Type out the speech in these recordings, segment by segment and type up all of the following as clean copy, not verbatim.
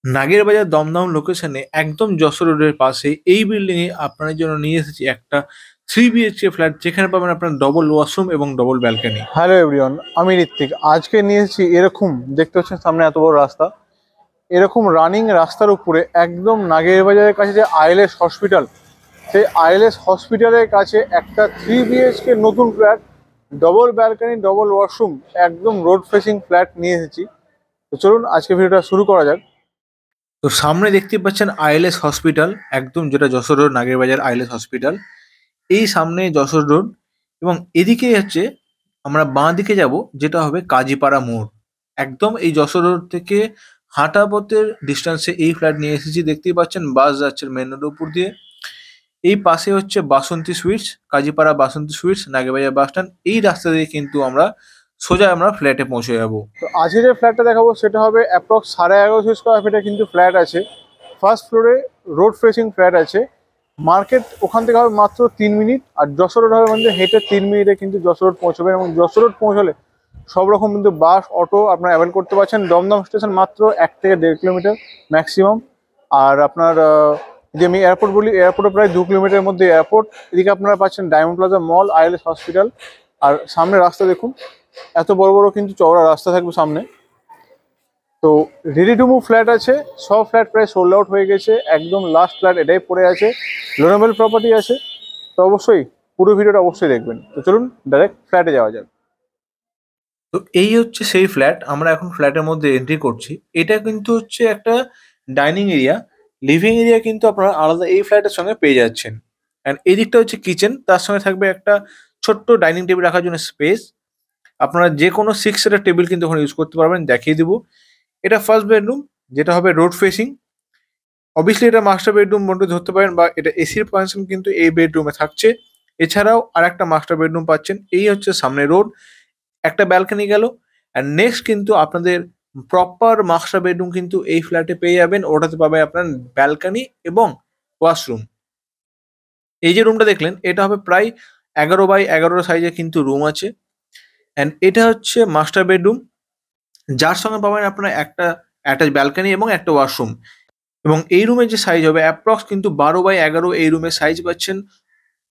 নাগেরবাজার দমদম লোকেশনে একদম যশোর রোডের পাশে এই বিল্ডিং এ আপনার জন্য নিয়ে এসেছি একটা 3 BHK ফ্ল্যাট, যেখানে পাবেন আপনার ডবল ওয়াশরুম এবং ডবল ব্যালকনি। হ্যালো এভরিওয়ান, আমি ঋত্বিক। আজকে নিয়ে এসেছি এরকম, দেখতে পাচ্ছেন সামনে এত বড় রাস্তা, এরকম রানিং রাস্তার উপরে একদম নাগেরবাজারের কাছে যে আইএলএস হসপিটাল, সেই আইএলএস হসপিটালের কাছে একটা 3 BHK নতুন flat, double balcony, double washroom, একদম রোড ফেসিং ফ্ল্যাট নিয়ে এসেছি। তো চলুন আজকে ভিডিওটা শুরু করা যাক। তো সামনে দেখতে পাচ্ছেন আইএলএস হসপিটাল, একদম যেটা Jessore road Nagerbazar ILS hospital, এই সামনে যশোর রোড। এবং এদিকে হচ্ছে আমরা বাঁ দিকে যাব, যেটা হবে কাজীপাড়া মোড়। একদম এই যশোর রোড থেকে হাঁটা পথের ডিস্টেন্সে এই ফ্ল্যাট নিয়ে এসেছি। দেখতেই পাচ্ছেন বাস যাচ্ছে মেন রোডের উপর দিয়ে। এই পাশে হচ্ছে বাসন্তী সুইটস, কাজীপাড়া বাসন্তী সুইটস, নাগেরবাজার বাস স্ট্যান্ড। এই রাস্তা দিয়ে কিন্তু আমরা সোজা আমরা ফ্ল্যাটে পৌঁছে যাবো। তো আজকে যে ফ্ল্যাটটা দেখাবো সেটা হবে অ্যাপ্রক্স 1150 স্কোয়ার ফিটের কিন্তু ফ্ল্যাট আছে। ফার্স্ট ফ্লোরে রোড ফেসিং ফ্ল্যাট আছে। মার্কেট ওখান থেকে হবে মাত্র 3 মিনিট, আর যশোর রোড হবে মানে হেঁটে 3 মিনিটে কিন্তু যশোর রোড পৌঁছবেন। এবং যশোর রোড পৌঁছলে সব রকম কিন্তু বাস, অটো আপনারা অ্যাভেল করতে পারছেন। দমদম স্টেশন মাত্র 1 থেকে 1.5 কিলোমিটার ম্যাক্সিমাম। আর আপনার যে আমি এয়ারপোর্ট বলি, এয়ারপোর্টে প্রায় 2 কিলোমিটারের মধ্যে এয়ারপোর্ট। এদিকে আপনারা পাচ্ছেন ডায়মন্ড প্লাজা মল, আইএলএস হসপিটাল। আর সামনে রাস্তা দেখুন, এত বড় বড় কিন্তু চওড়া রাস্তা থাকবে সামনে। তো রেডি টু মুভ ফ্ল্যাট আছে। সব ফ্ল্যাট প্রায় সোল্ড আউট হয়ে গেছে, একদম লাস্ট ফ্ল্যাট এটাই পড়ে আছে। লোনেবল প্রপার্টি আছে। তো অবশ্যই পুরো ভিডিওটা অবশ্যই দেখবেন। তো চলুন ডাইরেক্ট ফ্ল্যাটে যাওয়া যাক। তো এই হচ্ছে সেই ফ্ল্যাট, আমরা এখন ফ্ল্যাটের মধ্যে এন্ট্রি করছি। এটা কিন্তু হচ্ছে একটা ডাইনিং এরিয়া, লিভিং এরিয়া কিন্তু আপনারা আলাদা এই ফ্ল্যাটের সঙ্গে পেয়ে যাচ্ছেন। অ্যান্ড এই দিকটা হচ্ছে কিচেন, তার সঙ্গে থাকবে একটা ছোট্ট ডাইনিং টেবিল রাখার জন্য স্পেস। আপনারা যে কোনো 6 সিটের টেবিল কিন্তু ওখানে ইউজ করতে পারবেন, দেখিয়ে দিব। এটা ফার্স্ট বেডরুম, যেটা হবে রোড ফেসিং। অবভিয়াসলি এটা মাস্টার বেডরুম মধ্যে ধরতে পারেন, বা এটা এসির ফাংশন কিন্তু এই বেডরুমে থাকছে। এছাড়াও আর একটা মাস্টার বেডরুম পাচ্ছেন। এই হচ্ছে সামনে রোড, একটা ব্যালকনি গেল। আর নেক্সট কিন্তু আপনাদের প্রপার মাস্টার বেডরুম কিন্তু এই ফ্ল্যাটে পেয়ে যাবেন। ওটাতে পাবে আপনার ব্যালকনি এবং ওয়াশরুম। এই যে রুমটা দেখলেন, এটা হবে প্রায় 11 বাই 11 সাইজের কিন্তু রুম আছে। অ্যান্ড এটা হচ্ছে মাস্টার বেডরুম, যার সঙ্গে পাবেন আপনারা একটা অ্যাটাচ ব্যালকনি এবং একটা ওয়াশরুম। এবং এই রুমের যে সাইজ হবে অ্যাপ্রক্স কিন্তু 12 বাই 11 এই রুমের সাইজ পাচ্ছেন।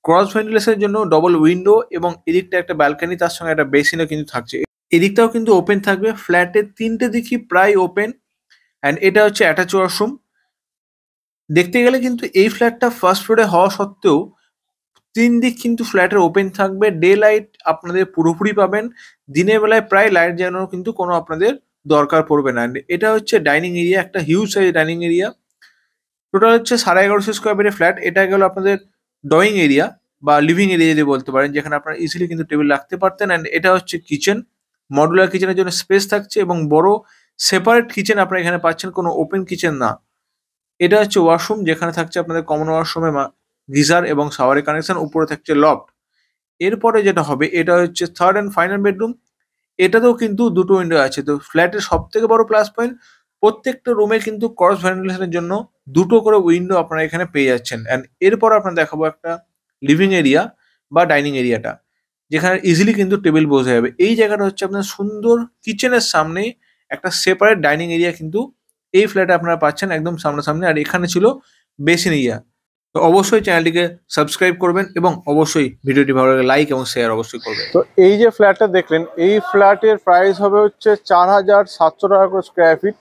ক্রস ভেন্টিলেশনের জন্য ডবল উইন্ডো, এবং এদিকটা একটা ব্যালকনি, তার সঙ্গে একটা বেসিনও কিন্তু থাকছে। এদিকটাও কিন্তু ওপেন থাকবে। ফ্ল্যাটের 3টে দিকই প্রায় ওপেন। অ্যান্ড এটা হচ্ছে অ্যাটাচ ওয়াশরুম। দেখতে গেলে কিন্তু এই ফ্ল্যাটটা ফার্স্ট ফ্লোরে হওয়া সত্ত্বেও 3 দিক কিন্তু ফ্ল্যাটের ওপেন থাকবে। ডে লাইট আপনাদের পুরোপুরি পাবেন। দিনের বেলায় প্রায় লাইট জ্বালানোর কিন্তু কোনো আপনাদের দরকার পড়বে না। And এটা হচ্ছে ডাইনিং এরিয়া, একটা huge size dining area. Total হচ্ছে 1150 স্কোয়ার ফিটের ফ্ল্যাট। এটা গেল আপনাদের ড্রয়িং এরিয়া বা লিভিং এরিয়া যদি বলতে পারেন, যেখানে আপনারা ইজিলি কিন্তু টেবিল রাখতে পারতেন। অ্যান্ড এটা হচ্ছে কিচেন, মডুলার কিচেনের জন্য স্পেস থাকছে এবং বড় সেপারেট কিচেন আপনারা এখানে পাচ্ছেন, কোনো ওপেন কিচেন না। এটা হচ্ছে ওয়াশরুম, যেখানে থাকছে আপনাদের কমন ওয়াশরুমে গিজার এবং শাওয়ারের কানেকশন, উপরে থাকছে লফট। এরপরে যেটা হবে, এটা হচ্ছে থার্ড অ্যান্ড ফাইনাল বেডরুম। এটাতেও কিন্তু দুটো উইন্ডো আছে। তো ফ্ল্যাটের সব থেকে বড় প্লাস পয়েন্ট, প্রত্যেকটা রুমে কিন্তু ক্রস ভেন্টিলেশনের জন্য দুটো করে উইন্ডো আপনারা এখানে পেয়ে যাচ্ছেন। অ্যান্ড এরপর আপনার দেখাবো একটা লিভিং এরিয়া বা ডাইনিং এরিয়াটা, যেখানে ইজিলি কিন্তু টেবিল বসে যাবে। এই জায়গাটা হচ্ছে আপনার সুন্দর কিচেনের সামনে একটা সেপারেট ডাইনিং এরিয়া কিন্তু এই ফ্ল্যাটে আপনারা পাচ্ছেন একদম সামনাসামনি। আর এখানে ছিল বেসিন এরিয়া। তো অবশ্যই চ্যানেলটিকে সাবস্ক্রাইব করবেন এবং অবশ্যই ভিডিওটি ভালো লাগলে লাইক এবং শেয়ার অবশ্যই করবেন। তো এই যে ফ্ল্যাটটা দেখলেন, এই ফ্ল্যাটের প্রাইস হবে হচ্ছে 4700 টাকা করে স্কোয়ার ফিট।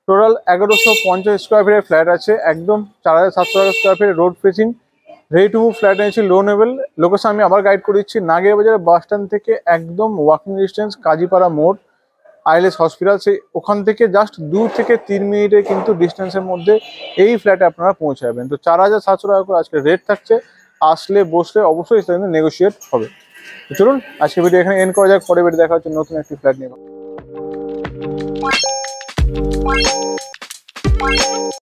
টোটাল 1150 স্কোয়ার ফিটের ফ্ল্যাট আছে। একদম 4700 টাকা square feet, road facing, ready to move flat এনেছি, লোনেবল। লোকেশন আমি আবার গাইড করে দিচ্ছি। নাগেরবাজার বাস স্ট্যান্ড থেকে একদম ওয়াকিং ডিস্টেন্স কাজীপাড়া মোড়, আইএলএস হসপিটাল, সেই ওখান থেকে জাস্ট 2 থেকে 3 মিনিটের কিন্তু ডিস্টেন্সের মধ্যে এই ফ্ল্যাটে আপনারা পৌঁছে যাবেন। তো 4700 টাকা করে আজকে রেট থাকছে। আসলে বসলে অবশ্যই সেখানে নেগোশিয়েট হবে। তো চলুন আজকে ভিডিও এখানে এন্ড করা যাক। পরে ভিডিও দেখা হচ্ছে নতুন একটি ফ্ল্যাট নিয়ে।